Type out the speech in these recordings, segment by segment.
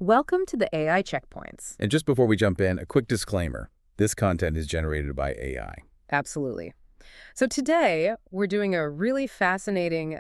Welcome to the AI Checkpoints. And just before we jump in, a quick disclaimer. This content is generated by AI. Absolutely. So today, we're doing a really fascinating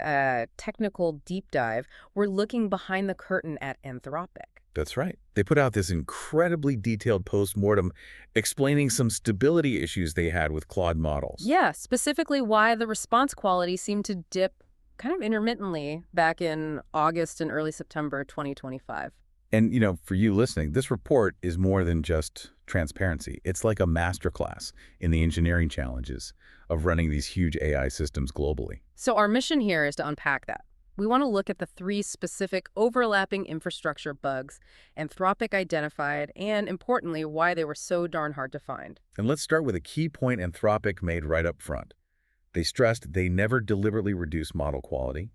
technical deep dive. We're looking behind the curtain at Anthropic. That's right. They put out this incredibly detailed postmortem explaining some stability issues they had with Claude models. Yeah, specifically why the response quality seemed to dip kind of intermittently back in August and early September 2025. And, for you listening, this report is more than just transparency. It's like a masterclass in the engineering challenges of running these huge AI systems globally. So our mission here is to unpack that. We want to look at the three specific overlapping infrastructure bugs Anthropic identified and, importantly, why they were so darn hard to find. And let's start with a key point Anthropic made right up front. They stressed they never deliberately reduce model quality.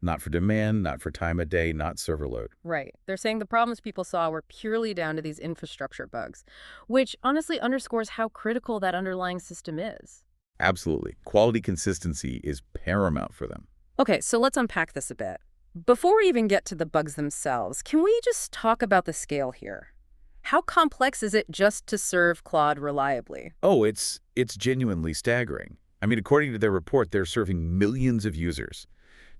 Not for demand, not for time of day, not server load. Right. They're saying the problems people saw were purely down to these infrastructure bugs, which honestly underscores how critical that underlying system is. Absolutely. Quality consistency is paramount for them. Okay, so let's unpack this a bit. Before we even get to the bugs themselves, can we just talk about the scale here? How complex is it just to serve Claude reliably? Oh, it's genuinely staggering. I mean, according to their report, they're serving millions of users,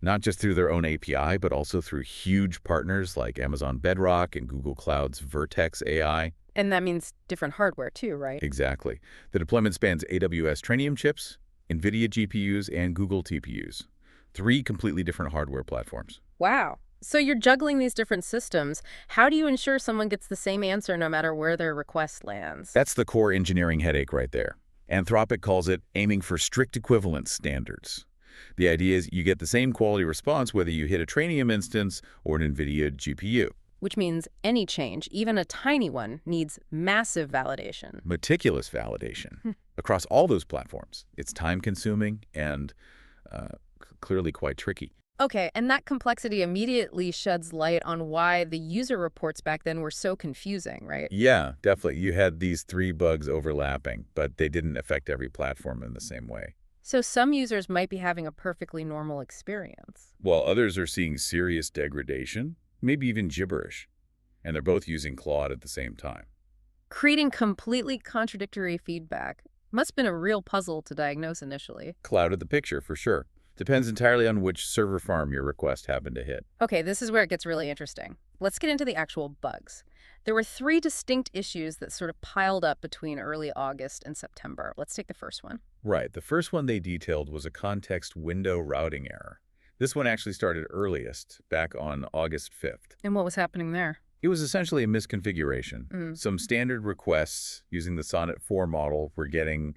not just through their own API, but also through huge partners like Amazon Bedrock and Google Cloud's Vertex AI. And that means different hardware too, right? Exactly. The deployment spans AWS Trainium chips, NVIDIA GPUs, and Google TPUs. 3 completely different hardware platforms. Wow. So you're juggling these different systems. How do you ensure someone gets the same answer no matter where their request lands? That's the core engineering headache right there. Anthropic calls it aiming for strict equivalence standards. The idea is you get the same quality response whether you hit a Trainium instance or an NVIDIA GPU. Which means any change, even a tiny one, needs massive validation. Meticulous validation across all those platforms. It's time-consuming and clearly quite tricky. Okay, and that complexity immediately sheds light on why the user reports back then were so confusing, right? Yeah, definitely. You had these 3 bugs overlapping, but they didn't affect every platform in the same way. So some users might be having a perfectly normal experience. While others are seeing serious degradation, maybe even gibberish. And they're both using Claude at the same time. Creating completely contradictory feedback must have been a real puzzle to diagnose initially. Clouded the picture, for sure. Depends entirely on which server farm your request happened to hit. Okay, this is where it gets really interesting. Let's get into the actual bugs. There were 3 distinct issues that sort of piled up between early August and September. Let's take the first one. Right. The first one they detailed was a context window routing error. This one actually started earliest, back on August 5th. And what was happening there? It was essentially a misconfiguration. Some standard requests using the Sonnet 4 model were getting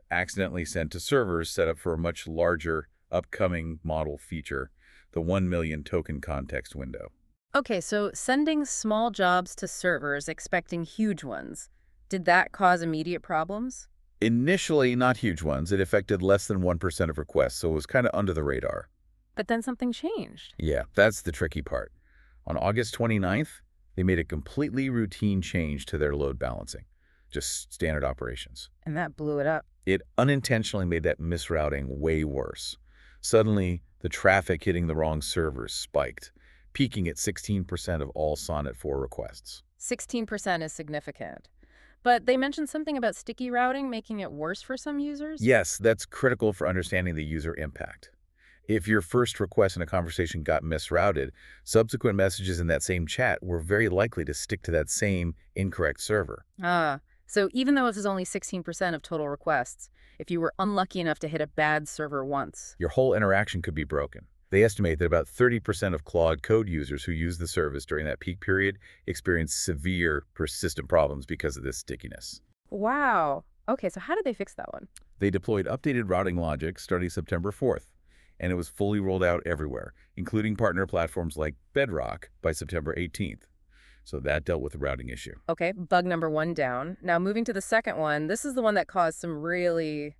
accidentally sent to servers set up for a much larger upcoming model feature, the 1 million token context window. Okay, so sending small jobs to servers expecting huge ones. Did that cause immediate problems? Initially, not huge ones. It affected less than 1% of requests, so it was kind of under the radar. But then something changed. Yeah, that's the tricky part. On August 29th, they made a completely routine change to their load balancing, just standard operations. And that blew it up. It unintentionally made that misrouting way worse. Suddenly, the traffic hitting the wrong servers spiked, peaking at 16% of all Sonnet 4 requests. 16% is significant. But they mentioned something about sticky routing making it worse for some users? Yes, that's critical for understanding the user impact. If your first request in a conversation got misrouted, subsequent messages in that same chat were very likely to stick to that same incorrect server. So even though this is only 16% of total requests, if you were unlucky enough to hit a bad server once, your whole interaction could be broken. They estimate that about 30% of Claude Code users who use the service during that peak period experienced severe, persistent problems because of this stickiness. Wow. Okay, so how did they fix that one? They deployed updated routing logic starting September 4th, and it was fully rolled out everywhere, including partner platforms like Bedrock by September 18th. So that dealt with the routing issue. Okay, bug number 1 down. Now moving to the second one, this is the one that caused some really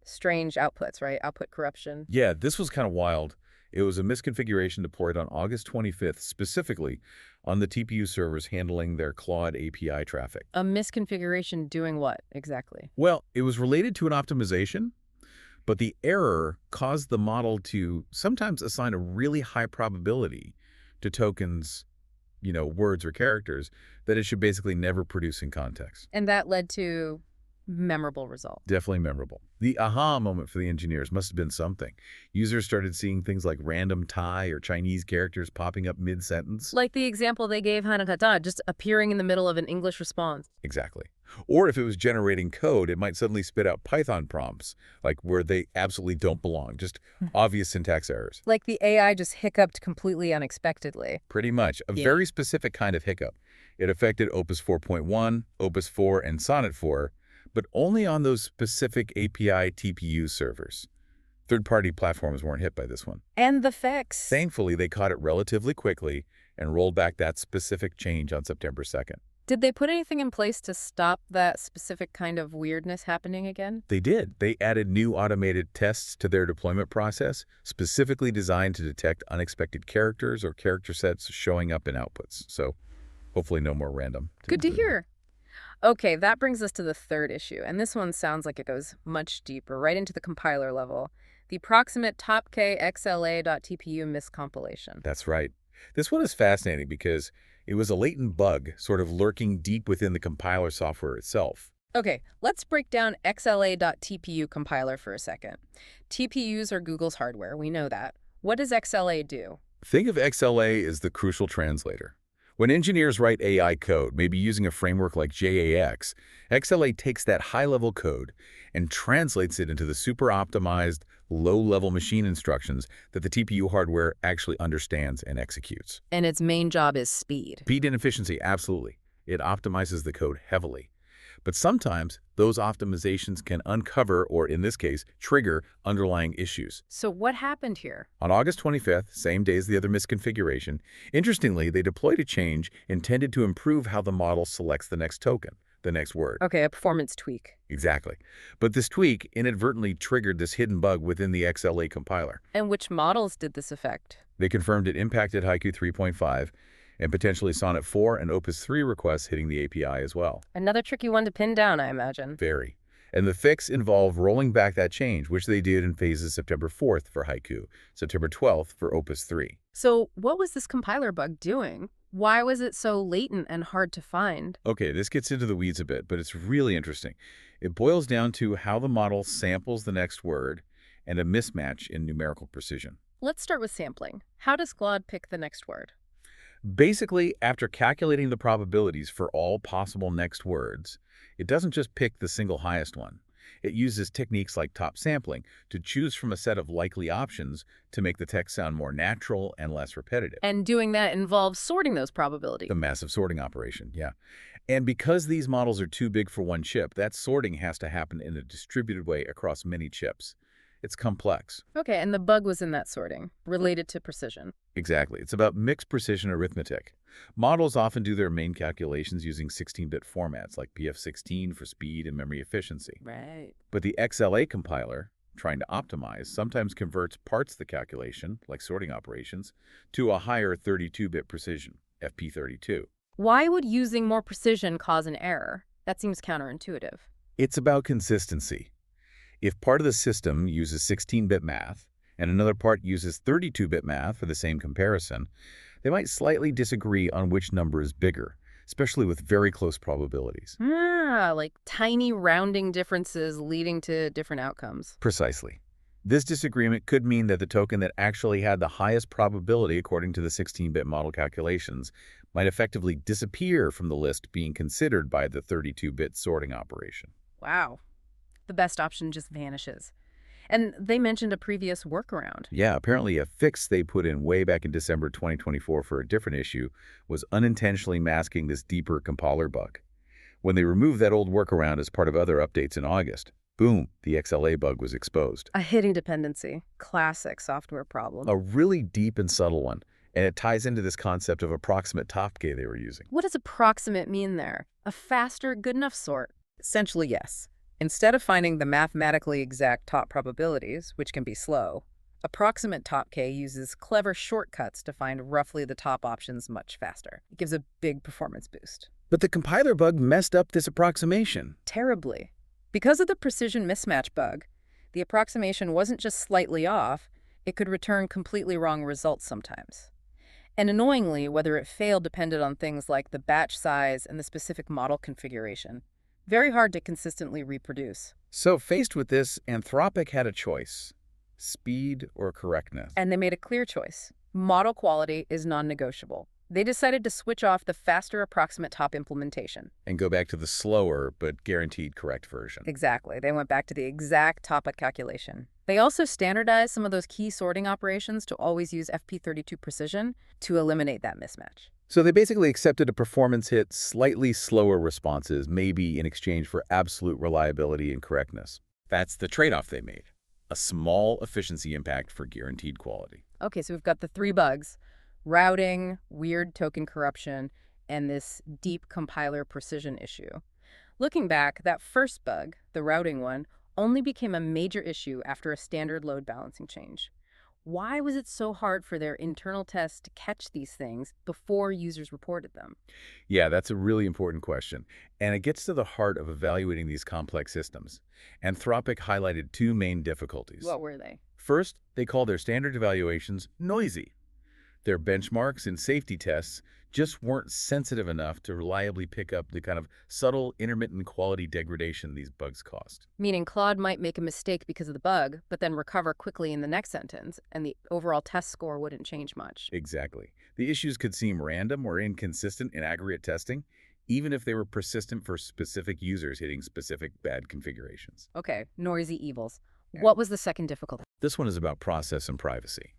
strange outputs, right? Output corruption. Yeah, this was kind of wild. It was a misconfiguration deployed on August 25th, specifically on the TPU servers handling their Claude API traffic. A misconfiguration doing what exactly? Well, it was related to an optimization, but the error caused the model to sometimes assign a really high probability to tokens words or characters that it should basically never produce in context. And that led to memorable results. Definitely memorable. The aha moment for the engineers must have been something. Users started seeing things like random Thai or Chinese characters popping up mid-sentence. Like the example they gave Hanakata, just appearing in the middle of an English response. Exactly. Or if it was generating code, it might suddenly spit out Python prompts, like where they absolutely don't belong, just obvious syntax errors. Like the AI just hiccuped completely unexpectedly. Pretty much. A very specific kind of hiccup. It affected Opus 4.1, Opus 4, and Sonnet 4, but only on those specific API TPU servers. Third-party platforms weren't hit by this one. And the fix. Thankfully, they caught it relatively quickly and rolled back that specific change on September 2nd. Did they put anything in place to stop that specific kind of weirdness happening again? They did. They added new automated tests to their deployment process, specifically designed to detect unexpected characters or character sets showing up in outputs. So hopefully no more random. Good to hear. Okay, that brings us to the third issue, and this one sounds like it goes much deeper, right into the compiler level. The approximate topk xla.tpu miscompilation. That's right. This one is fascinating because it was a latent bug sort of lurking deep within the compiler software itself. Okay, let's break down xla.tpu compiler for a second. TPUs are Google's hardware, we know that. What does XLA do? Think of XLA as the crucial translator. When engineers write AI code, maybe using a framework like JAX, XLA takes that high-level code and translates it into the super-optimized, low-level machine instructions that the TPU hardware actually understands and executes. And its main job is speed. Speed and efficiency, absolutely. It optimizes the code heavily. But sometimes, those optimizations can uncover, or in this case, trigger underlying issues. So what happened here? On August 25th, same day as the other misconfiguration, interestingly, they deployed a change intended to improve how the model selects the next token, the next word. Okay, a performance tweak. Exactly. But this tweak inadvertently triggered this hidden bug within the XLA compiler. And which models did this affect? They confirmed it impacted Haiku 3.5, and potentially Sonnet 4 and Opus 3 requests hitting the API as well. Another tricky one to pin down, I imagine. Very. And the fix involved rolling back that change, which they did in phases September 4th for Haiku, September 12th for Opus 3. So what was this compiler bug doing? Why was it so latent and hard to find? Okay, this gets into the weeds a bit, but it's really interesting. It boils down to how the model samples the next word and a mismatch in numerical precision. Let's start with sampling. How does Claude pick the next word? Basically, after calculating the probabilities for all possible next words, it doesn't just pick the single highest one. It uses techniques like top sampling to choose from a set of likely options to make the text sound more natural and less repetitive. And doing that involves sorting those probabilities. The massive sorting operation, yeah. And because these models are too big for one chip, that sorting has to happen in a distributed way across many chips. It's complex. Okay, and the bug was in that sorting, related to precision. Exactly. It's about mixed precision arithmetic. Models often do their main calculations using 16-bit formats like PF16 for speed and memory efficiency. Right. But the XLA compiler, trying to optimize, sometimes converts parts of the calculation, like sorting operations, to a higher 32-bit precision, FP32. Why would using more precision cause an error? That seems counterintuitive. It's about consistency. If part of the system uses 16-bit math and another part uses 32-bit math for the same comparison, they might slightly disagree on which number is bigger, especially with very close probabilities. Like tiny rounding differences leading to different outcomes. Precisely. This disagreement could mean that the token that actually had the highest probability according to the 16-bit model calculations might effectively disappear from the list being considered by the 32-bit sorting operation. Wow. The best option just vanishes. And they mentioned a previous workaround. Yeah, apparently a fix they put in way back in December 2024 for a different issue was unintentionally masking this deeper compiler bug. When they removed that old workaround as part of other updates in August, boom, the XLA bug was exposed. A hidden dependency. Classic software problem. A really deep and subtle one, and it ties into this concept of approximate topk they were using. What does approximate mean there? A faster, good enough sort? Essentially, yes. Instead of finding the mathematically exact top probabilities, which can be slow, approximate topk uses clever shortcuts to find roughly the top options much faster. It gives a big performance boost. But the compiler bug messed up this approximation. Terribly. Because of the precision mismatch bug, the approximation wasn't just slightly off, it could return completely wrong results sometimes. And annoyingly, whether it failed depended on things like the batch size and the specific model configuration. Very hard to consistently reproduce. So faced with this, Anthropic had a choice: speed or correctness. And they made a clear choice. Model quality is non-negotiable. They decided to switch off the faster approximate top implementation. And go back to the slower but guaranteed correct version. Exactly. They went back to the exact topic calculation. They also standardized some of those key sorting operations to always use FP32 precision to eliminate that mismatch. So they basically accepted a performance hit, slightly slower responses, maybe in exchange for absolute reliability and correctness. That's the trade-off they made: a small efficiency impact for guaranteed quality. Okay, so we've got the three bugs: routing, weird token corruption, and this deep compiler precision issue. Looking back, that first bug, the routing one, only became a major issue after a standard load balancing change. Why was it so hard for their internal tests to catch these things before users reported them? Yeah, that's a really important question, and it gets to the heart of evaluating these complex systems. Anthropic highlighted two main difficulties. What were they? First, they call their standard evaluations noisy. Their benchmarks and safety tests just weren't sensitive enough to reliably pick up the kind of subtle, intermittent quality degradation these bugs caused. Meaning Claude might make a mistake because of the bug, but then recover quickly in the next sentence, and the overall test score wouldn't change much. Exactly. The issues could seem random or inconsistent in aggregate testing, even if they were persistent for specific users hitting specific bad configurations. Okay, noisy evils. Yeah. What was the second difficulty? This one is about process and privacy.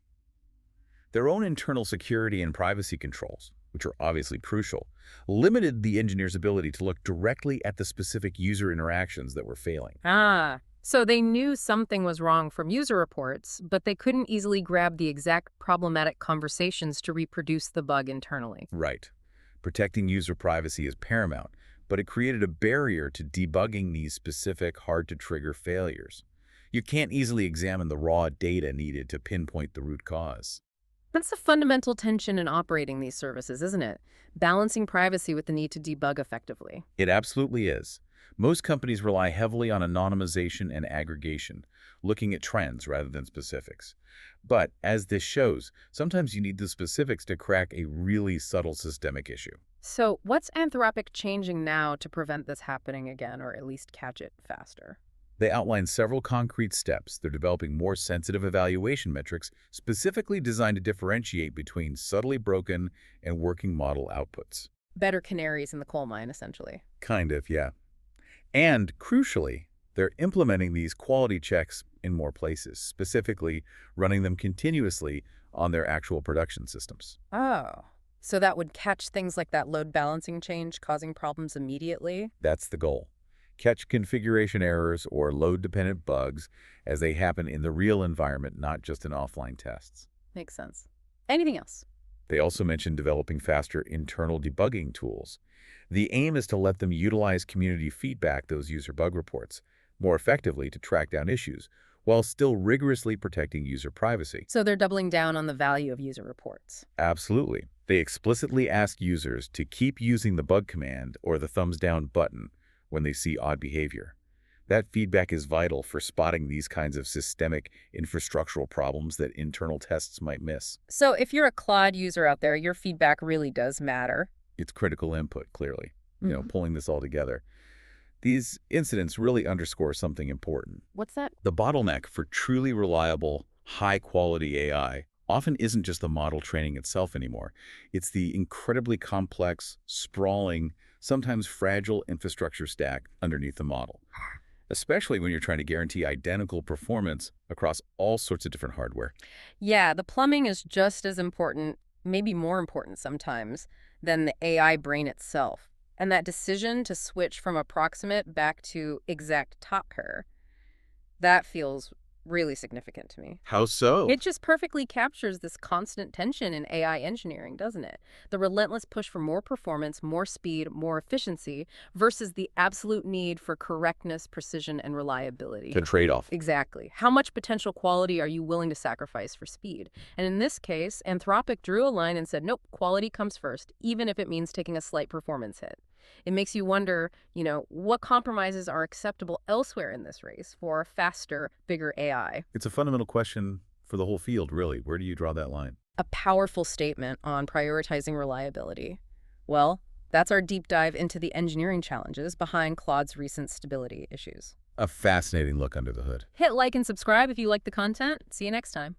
Their own internal security and privacy controls, which are obviously crucial, limited the engineer's ability to look directly at the specific user interactions that were failing. So they knew something was wrong from user reports, but they couldn't easily grab the exact problematic conversations to reproduce the bug internally. Right. Protecting user privacy is paramount, but it created a barrier to debugging these specific, hard-to-trigger failures. You can't easily examine the raw data needed to pinpoint the root cause. That's a fundamental tension in operating these services, isn't it? Balancing privacy with the need to debug effectively. It absolutely is. Most companies rely heavily on anonymization and aggregation, looking at trends rather than specifics. But, as this shows, sometimes you need the specifics to crack a really subtle systemic issue. So what's Anthropic changing now to prevent this happening again, or at least catch it faster? They outline several concrete steps. They're developing more sensitive evaluation metrics specifically designed to differentiate between subtly broken and working model outputs. Better canaries in the coal mine, essentially. Kind of, yeah. And, crucially, they're implementing these quality checks in more places, specifically running them continuously on their actual production systems. Oh, so that would catch things like that load balancing change causing problems immediately? That's the goal. Catch configuration errors or load-dependent bugs as they happen in the real environment, not just in offline tests. Makes sense. Anything else? They also mentioned developing faster internal debugging tools. The aim is to let them utilize community feedback, those user bug reports, more effectively to track down issues, while still rigorously protecting user privacy. So they're doubling down on the value of user reports. Absolutely. They explicitly ask users to keep using the bug command or the thumbs down button when they see odd behavior. That feedback is vital for spotting these kinds of systemic infrastructural problems that internal tests might miss. So if you're a Claude user out there, your feedback really does matter. It's critical input, clearly, pulling this all together. These incidents really underscore something important. What's that? The bottleneck for truly reliable, high-quality AI often isn't just the model training itself anymore. It's the incredibly complex, sprawling, sometimes fragile infrastructure stack underneath the model, especially when you're trying to guarantee identical performance across all sorts of different hardware. Yeah, the plumbing is just as important, maybe more important sometimes, than the AI brain itself. And that decision to switch from approximate back to exact top pair, that feels really significant to me. How so? It just perfectly captures this constant tension in AI engineering, doesn't it? The relentless push for more performance, more speed, more efficiency, versus the absolute need for correctness, precision, and reliability. The trade-off. Exactly. How much potential quality are you willing to sacrifice for speed? And in this case, Anthropic drew a line and said, nope, quality comes first, even if it means taking a slight performance hit. It makes you wonder, what compromises are acceptable elsewhere in this race for faster, bigger AI? It's a fundamental question for the whole field, really. Where do you draw that line? A powerful statement on prioritizing reliability. Well, that's our deep dive into the engineering challenges behind Claude's recent stability issues. A fascinating look under the hood. Hit like and subscribe if you like the content. See you next time.